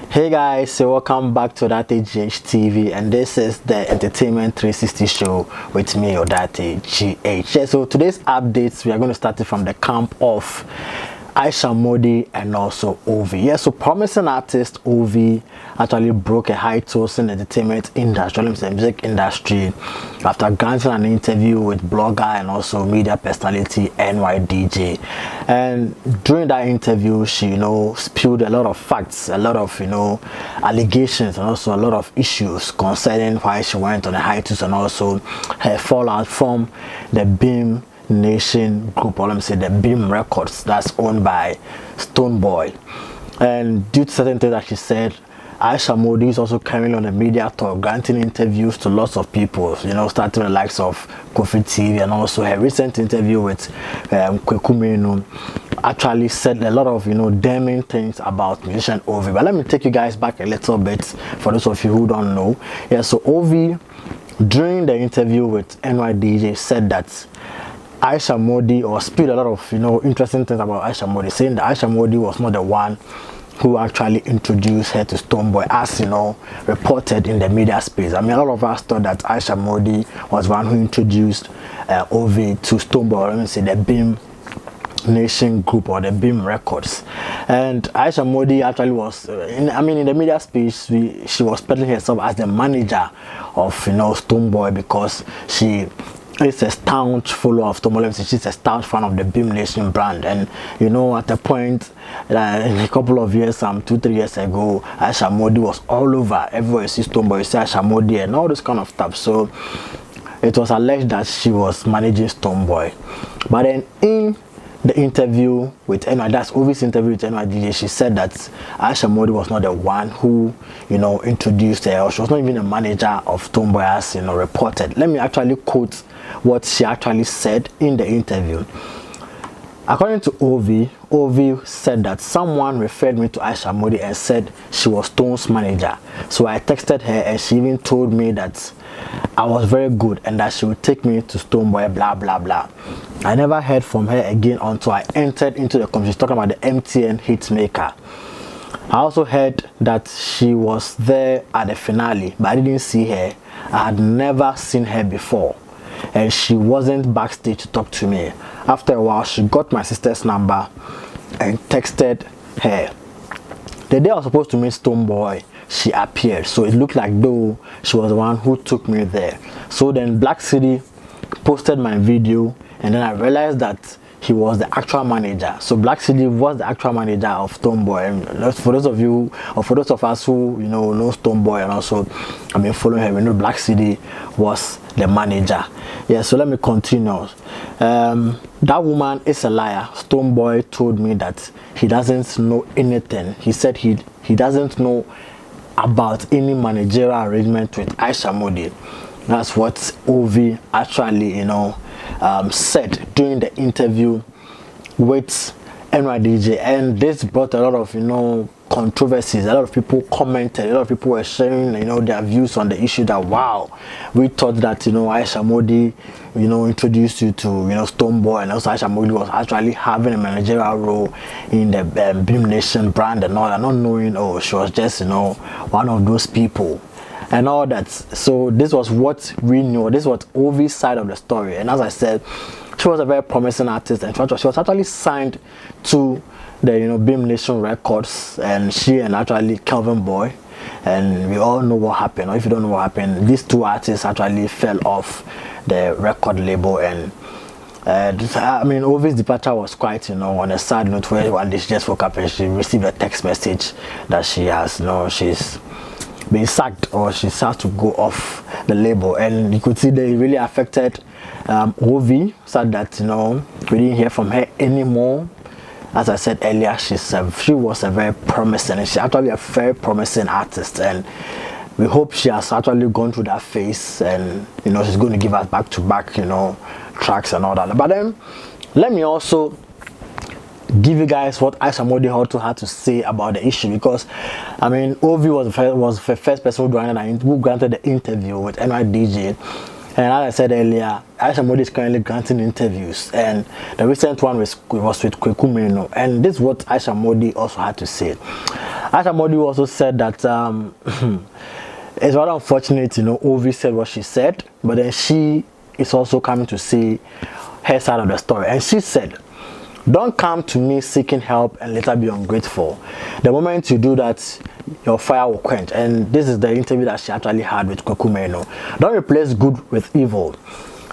Hey guys, so welcome back to Odate GH TV, and this is the Entertainment 360 show with me, Odate GH. Yeah, so today's updates, we are going to start it from the camp of Ayisha Modi and also OV. Yeah, so promising artist OV actually broke a high toast in the entertainment industry, the music industry, after granting an interview with blogger and also media personality NYDJ. And during that interview, she spilled a lot of facts, a lot of allegations, and also a lot of issues concerning why she went on a hiatus, and also her fallout from the Beam Nation group, or let me say the Beam Records, that's owned by Stonebwoy. And due to certain things that she said, Ayisha Modi is also carrying on a media tour, granting interviews to lots of people, starting the likes of Kofi TV, and also her recent interview with Kwekumenu actually said a lot of damning things about musician OV. But let me take you guys back a little bit for those of you who don't know. Yeah, so OV during the interview with NYDJ said that Ayisha Modi, or spilled a lot of interesting things about Ayisha Modi, saying that Ayisha Modi was not the one who actually introduced her to Stonebwoy, as reported in the media space. I mean, a lot of us thought that Ayisha Modi was one who introduced OV to Stonebwoy, or let me say the Beam Nation group, or the Beam Records. And Ayisha Modi actually was in the media space, she was peddling herself as the manager of Stonebwoy, because she is a staunch follower of Stonebwoy. She's a staunch fan of the Beam Nation brand. And at a point in a couple of years, 2-3 years ago, Ayisha Modi was all over. Everywhere you see Stonebwoy, you see Ayisha Modi and all this kind of stuff. So it was alleged that she was managing Stonebwoy. But then in the interview with that's OV's interview with NYDJ, she said that Ayisha Modi was not the one who introduced her, or she was not even a manager of Stonebwoy, as reported. Let me actually quote what she actually said in the interview. According to OV said that someone referred me to Ayisha Modi and said she was Stone's manager. So I texted her, and she even told me that I was very good and that she would take me to Stonebwoy, blah blah blah. I never heard from her again until I entered into the conversation talking about the MTN hitmaker. I also heard that she was there at the finale, but I didn't see her. I had never seen her before, and she wasn't backstage to talk to me. After a while, she got my sister's number and texted her. The day I was supposed to meet Stonebwoy, she appeared, so it looked like though she was the one who took me there. So then Black City posted my video, and then I realized that he was the actual manager. So Black City was the actual manager of Stonebwoy. And for those of you, or for those of us who know Stonebwoy, and also following her, we know Black City was the manager. Yeah, so let me continue. That woman is a liar. Stonebwoy told me that he doesn't know anything. He said he doesn't know about any managerial arrangement with Ayisha Modi. That's what OV actually said during the interview with NYDJ. And this brought a lot of controversies. A lot of people commented, a lot of people were sharing their views on the issue, that wow, we thought that Ayisha Modi introduced you to Stonebwoy, and also Ayisha Modi was actually having a managerial role in the Beam Nation brand and all that, not knowing she was just one of those people and all that. So this was what we knew. This was OV's side of the story. And as I said, she was a very promising artist, and she was actually signed to the Beam Nation Records, and she and actually Kelvin Boy, and we all know what happened. Or if you don't know what happened, these two artists actually fell off the record label. And OV's departure was quite on a sad note, where one day she just woke up and she received a text message that she has she's been sacked, or she's had to go off the label. And you could see that it really affected OV. Said that we didn't hear from her anymore. As I said earlier, she was a very promising, and she's actually a very promising artist, and we hope she has actually gone through that phase, and she's going to give us back-to-back tracks and all that. But then let me also give you guys what Ayisha Modi also had to say about the issue, because OV was the first person who granted the interview with NYDJ. And as I said earlier, Ayisha Modi is currently granting interviews, and the recent one was with Kweku Meno, and this is what Ayisha Modi also had to say. Ayisha Modi also said that it's rather unfortunate, OV said what she said, but then she is also coming to see her side of the story, and she said, "Don't come to me seeking help and later be ungrateful. The moment you do that, your fire will quench." And this is the interview that she actually had with Kweku Meno. Don't replace good with evil.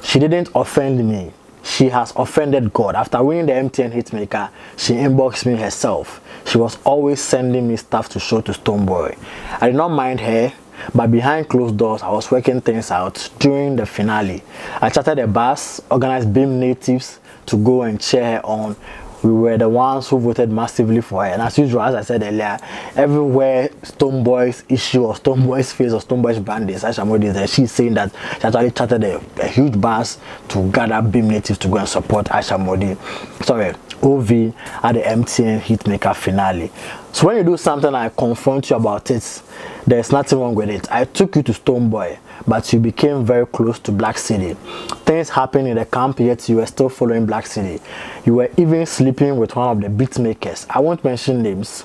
She didn't offend me. She has offended God. After winning the MTN Hitmaker, she inboxed me herself. She was always sending me stuff to show to Stonebwoy. I did not mind her, but behind closed doors, I was working things out during the finale. I chartered a bus, organized BIM natives to go and cheer her on. We were the ones who voted massively for her, and as usual, as I said earlier, everywhere Stonebwoy's issue or Stonebwoy's face or Stonebwoy's brand is, Ayisha Modi is there. She's saying that she actually chartered a huge bus to gather BIM natives to go and support Ayisha Modi. Sorry, OV at the MTN Hitmaker finale. So when you do something, I confront you about it, there's nothing wrong with it. I took you to Stonebwoy, but you became very close to Black City. Things happened in the camp, yet you were still following Black City. You were even sleeping with one of the beat makers. I won't mention names.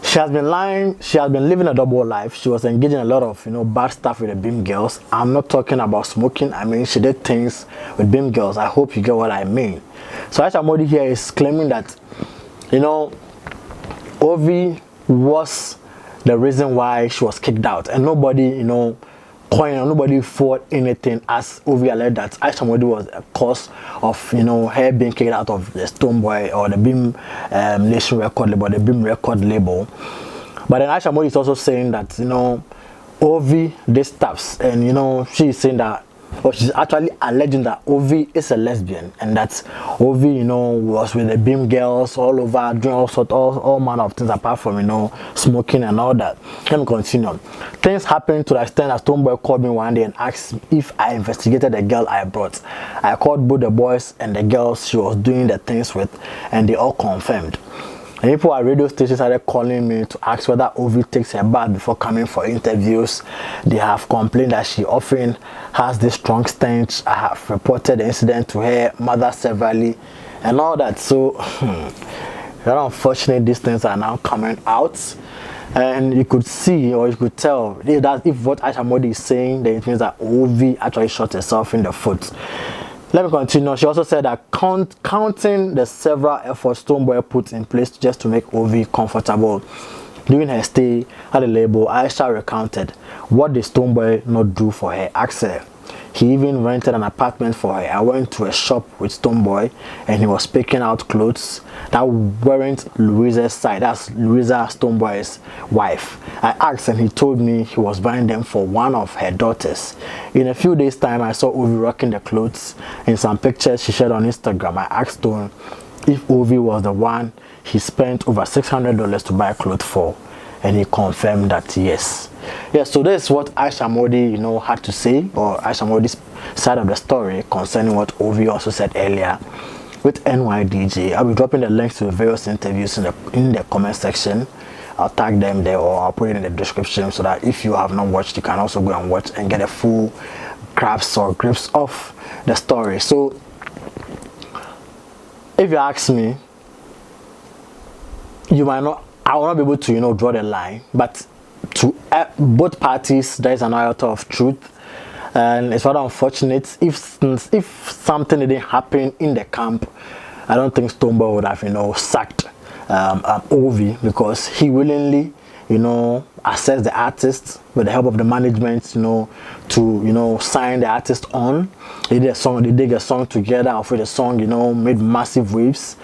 She has been lying. She has been living a double life. She was engaging in a lot of bad stuff with the BIM girls. I'm not talking about smoking. I mean, she did things with BIM girls. I hope you get what I mean. So Ayisha Modi here is claiming that OV was the reason why she was kicked out, and nobody nobody fought anything, as OV alleged that Ayisha Modi was a cause of her being kicked out of the Stonebwoy or the BIM Nation record label, the BIM record label. But then Ayisha Modi is also saying that OV did stuffs, and she's saying that, or she's actually alleging that OV is a lesbian, and that OV was with the BIM girls all over, doing all manner of things apart from smoking and all that. Let me continue. Things happened to the extent that Stonebwoy called me one day and asked if I investigated the girl I brought. I called both the boys and the girls she was doing the things with, and they all confirmed. And people at radio stations started calling me to ask whether OV takes her bath before coming for interviews. They have complained that she often has this strong stench. I have reported the incident to her mother severally and all that. So very unfortunate, these things are now coming out, and you could see, or you could tell that if what Ayisha Modi is saying, then it means that OV actually shot herself in the foot. Let me continue. She also said that counting the several efforts Stonebwoy put in place just to make OV comfortable during her stay at the label, Ayisha recounted, what did Stonebwoy not do for her? Asked her. He even rented an apartment for her. I went to a shop with Stonebwoy, and he was picking out clothes that weren't Louisa's size. That's Louisa, Stonebwoy's wife. I asked, and he told me he was buying them for one of her daughters. In a few days' time, I saw Ovi rocking the clothes. In some pictures she shared on Instagram, I asked Stone if Ovi was the one he spent over $600 to buy clothes for, and he confirmed that yes. Yeah, so this is what Ayisha Modi, had to say, or Ayisha Modi's side of the story concerning what OV also said earlier with NYDJ. I'll be dropping the links to the various interviews in the comment section. I'll tag them there, or I'll put it in the description, so that if you have not watched, you can also go and watch and get a full grasp or grips of the story. So if you ask me, I will not be able to draw the line, but to both parties there is an iota of truth, and it's rather unfortunate. If something didn't happen in the camp, I don't think Stonebwoy would have sacked OV, because he willingly assessed the artist with the help of the management to sign the artist on. They did a song together. After the song made massive waves.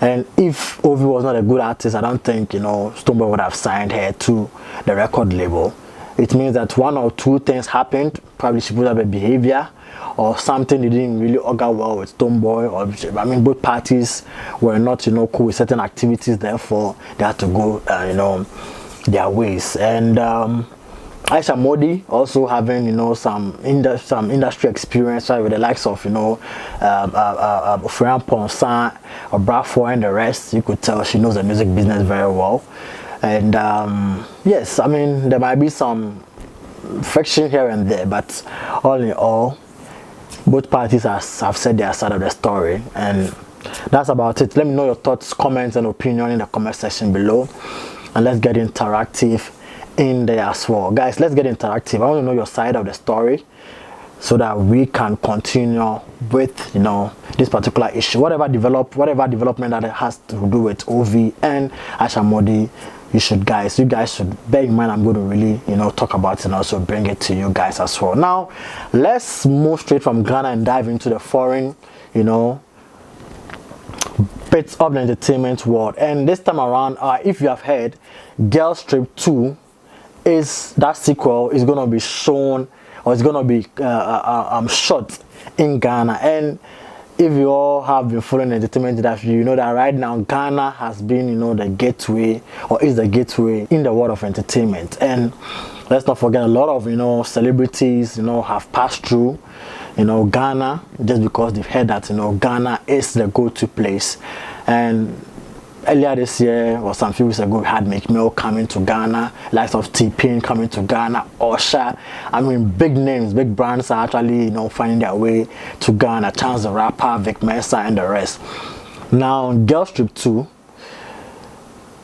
And if OV was not a good artist, I don't think Stonebwoy would have signed her to the record label. It means that one or two things happened. Probably she put up a behavior, or something didn't really augur well with Stonebwoy, or both parties were not cool with certain activities. Therefore, they had to go their ways. And Ayisha Modi also having some industry experience, right, with the likes of Frian Ponsan or Brafo and the rest. You could tell she knows the music business very well. And yes, there might be some friction here and there, but all in all, both parties have said their side of the story, and that's about it. Let me know your thoughts, comments, and opinion in the comment section below, and let's get interactive in there as well. Guys, let's get interactive. I want to know your side of the story so that we can continue with, you know, this particular issue. Whatever development that it has to do with OV and Ayisha Modi, you guys should bear in mind I'm going to really, you know, talk about it and also bring it to you guys as well. Now let's move straight from Ghana and dive into the foreign, you know, bits of the entertainment world. And this time around, if you have heard, Girls Trip 2 is that sequel is going to be shown, or it's going to be shot in Ghana. And if you all have been following the entertainment industry, you know that right now Ghana has been, you know, the gateway, or is the gateway in the world of entertainment. And let's not forget, a lot of, you know, celebrities, you know, have passed through, you know, Ghana, just because they've heard that, you know, Ghana is the go-to place. And earlier this year, or some few weeks ago, we had Meek Mill coming to Ghana, likes of T-Pain coming to Ghana, Usher. I mean, big names, big brands are actually, you know, finding their way to Ghana. Chance the Rapper, Vic Mensa, and the rest. Now, Girls Trip 2,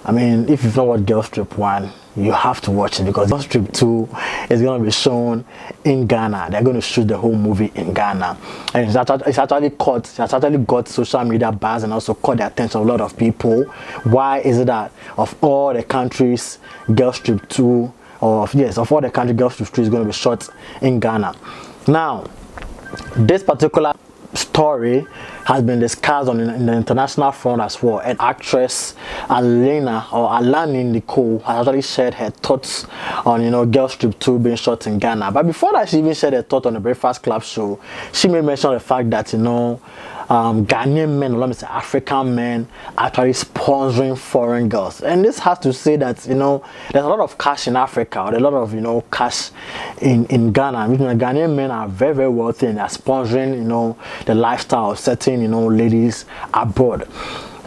I mean, if you've not watched Girls Trip 1, you have to watch it, because Girls Trip 2 is going to be shown in Ghana. They're going to shoot the whole movie in Ghana, and it's actually got social media buzz and also caught the attention of a lot of people. Why is it that of all the countries, Girls Trip 2, of all the countries, Girls Trip 2 is going to be shot in Ghana? Now, this particular story has been discussed in the international front as well, and actress Alani Nicole has actually shared her thoughts on, you know, Girls Trip 2 being shot in Ghana. But before that, she even shared her thought on the Breakfast Club show. She made mention of the fact that, you know, Ghanaian men, or let me say African men, actually sponsoring foreign girls. And this has to say that, you know, there's a lot of cash in Africa, or a lot of, you know, cash in Ghana. I mean, the Ghanaian men are very, very wealthy, and they're sponsoring, you know, the lifestyle of certain, you know, ladies abroad.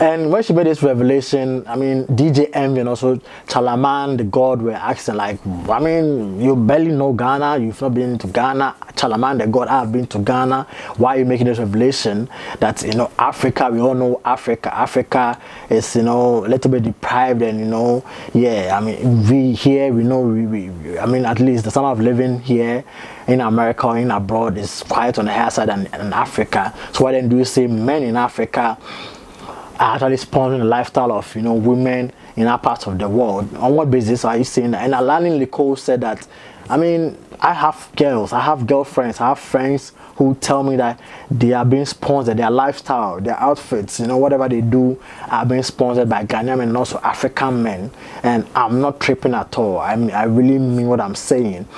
And when she made this revelation, I mean, DJ Envy and also Chalaman the God were asking, like, I mean, you barely know Ghana, you've not been to Ghana. Chalaman the God, I've been to Ghana. Why are you making this revelation that, you know, Africa, we all know Africa is, you know, a little bit deprived, and, you know, yeah, I mean, we know, I mean, at least the standard of living here in America or in abroad is quite on the higher side than in Africa. So why then do you say men in Africa are actually sponsoring the lifestyle of, you know, women in our parts of the world? On what basis are you saying that? And Alani Nicole said that, I mean, I have girls, I have girlfriends, I have friends who tell me that they are being sponsored, their lifestyle, their outfits, you know, whatever they do are being sponsored by Ghanaian men and also African men. And I'm not tripping at all. I mean, I really mean what I'm saying.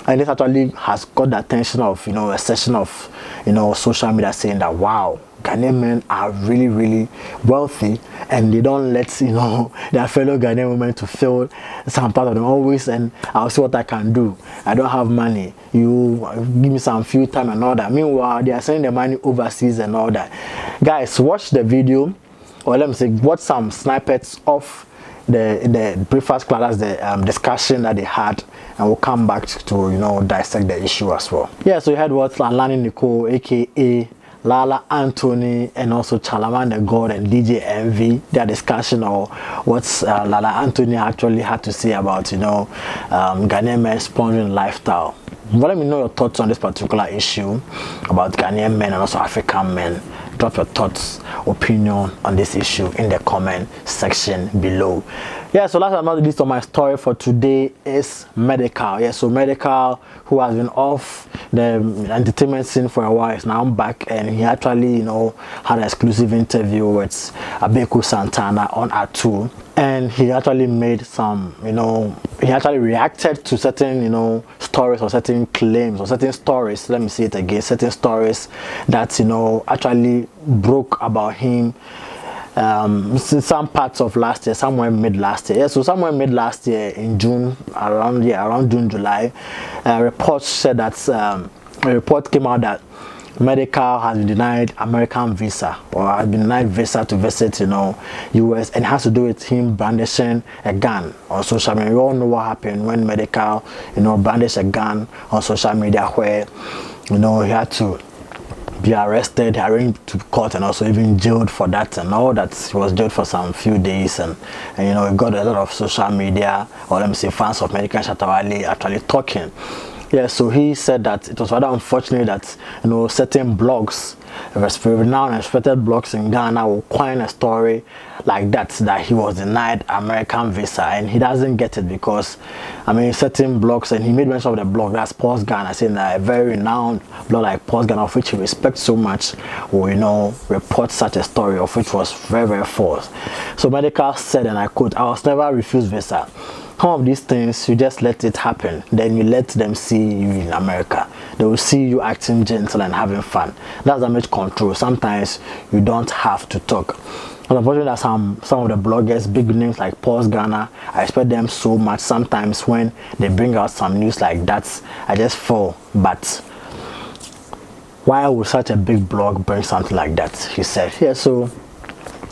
And this actually has got the attention of, you know, a section of, you know, social media saying that, wow, Ghanaian men are really, really wealthy, and they don't let, you know, their fellow Ghanaian women to feel some part of them always, and I'll see what I can do. I don't have money. You give me some few time and all that. Meanwhile, they are sending the money overseas and all that. Guys, watch the video, or let me say, watch some snippets of the Breakfast Club, as the discussion that they had, and we'll come back to, you know, dissect the issue as well. Yeah, so you heard what Alani Nicole, aka Lala Anthony, and also Chalaman the God and DJ Envy, their discussion, or what Lala Anthony actually had to say about, you know, Ghanaian men sponsoring lifestyle. But let me know your thoughts on this particular issue about Ghanaian men and also African men. Drop your thoughts, opinion on this issue in the comment section below. Yeah, so last but not least on my story for today is Medical. Yeah, so Medical, who has been off the entertainment scene for a while, is now back, and he actually, you know, had an exclusive interview with Abeku Santana on Atu. And he actually made some, you know, he actually reacted to certain, you know, stories or certain claims or certain stories, let me say it again, certain stories that, you know, actually broke about him some parts of last year, somewhere mid last year. Yeah, so somewhere mid last year in June, around June, July, reports said that a report came out that Medical has been denied American visa, or has been denied visa to visit, US, and it has to do with him brandishing a gun on social media. We all know what happened when Medical, brandished a gun on social media, where, he had to be arrested, arraigned to court, and also even jailed for that, and all that. He was jailed for some few days, and he got a lot of social media, or let me say fans of Medical Shatawale actually talking. Yeah, so he said that it was rather unfortunate that certain blogs, renowned and respected blogs in Ghana, will coin a story like that he was denied American visa, and he doesn't get it because certain blogs, and he made mention of the blog that's Pulse Ghana, saying that a very renowned blog like Pulse Ghana, of which he respects so much, will report such a story, of which was very, very false. So Medical said, and I quote, "I was never refused visa. Some of these things, you just let it happen, then you let them see you in America. They will see you acting gentle and having fun. That's damage control. Sometimes you don't have to talk." And unfortunately, that some of the bloggers, big names like Pulse Ghana, I respect them so much. Sometimes when they bring out some news like that, I just fall. But why would such a big blog bring something like that? He said. Yeah, so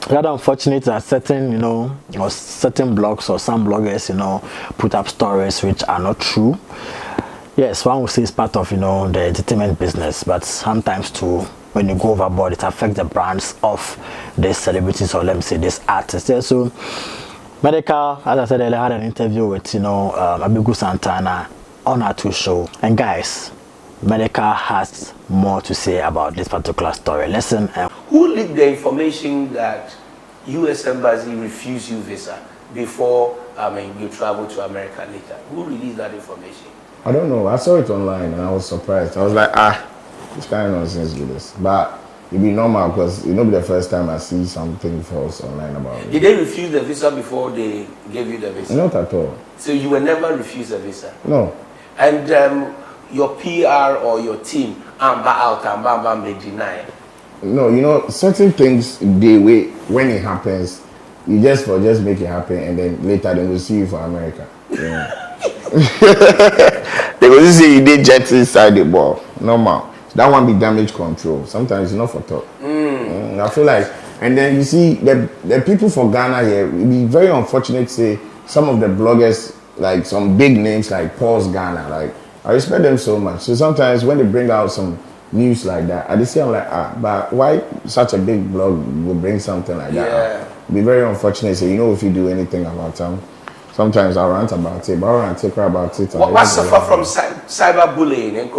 rather unfortunate that certain or certain blogs or some bloggers put up stories which are not true. Yes, one would say it's part of the entertainment business, but sometimes too, when you go overboard, it affects the brands of these celebrities, or let me say these artists. Yeah, so Medical, as I said earlier, had an interview with Abigu Santana on our 2 show, and guys, Medical has more to say about this particular story. Listen. Who leaked the information that U.S. Embassy refused you visa before you travel to America later? Who released that information? I don't know. I saw it online and I was surprised. I was like, this kind of nonsense with this. But it'd be normal because it won't be the first time I see something false online about it. Did they refuse the visa before they gave you the visa? Not at all. So you were never refused a visa? No. And your PR or your team, out and bam, they deny? No, certain things, when it happens, you just make it happen, and then later they will see you for America. Yeah. They will see you did jet inside the ball. Normal. That one be damage control. Sometimes it's not for talk. I feel like, and then you see the people from Ghana here, it be very unfortunate to say some of the bloggers, like some big names like Pulse Ghana, like I respect them so much. So sometimes when they bring out some news like that, I just say I'm like, but why such a big blog will bring something like that? Yeah. It'd be very unfortunate. So if you do anything about them, sometimes I rant about it, but I rant take care about it. What suffer from cyberbullying and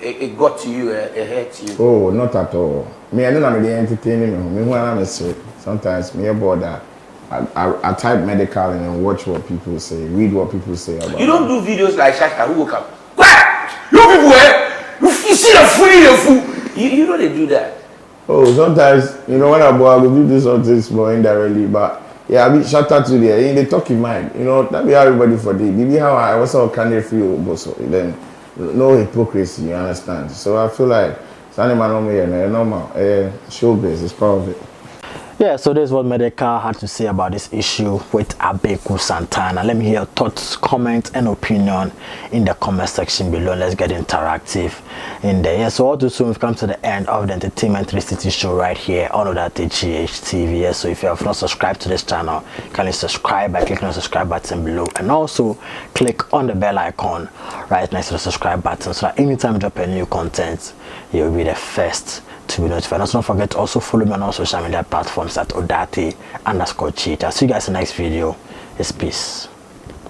it got to you, it hurt you? Oh, not at all. Me, I don't know the entertaining me. When I'm sick, sometimes me about that. I type Medical and then watch what people say, read what people say about. You don't do videos like Shaka who will come. You people, you see the fool. You know they do that. Oh, sometimes when I go do this or this more indirectly, but yeah, I be shout out to there. They talk in mind. That be how everybody for the. Maybe how I was all kind of feel, but so then no hypocrisy. You understand? So I feel like standing man on me and normal. Showbiz is part of it. Yeah, so this is what Medical had to say about this issue with Abigu Santana. Let me hear your thoughts, comments, and opinion in the comment section below. Let's get interactive in there. Yeah, so all too soon we've come to the end of the Entertainment 360 show right here on NYDJ TV. Yeah, so if you have not subscribed to this channel, kindly subscribe by clicking on the subscribe button below, and also click on the bell icon right next to the subscribe button so that anytime I drop a new content, you'll be the first to be notified. Also, don't forget to also follow me on all social media platforms at Odate_cheat. I'll see you guys in the next video. It's peace.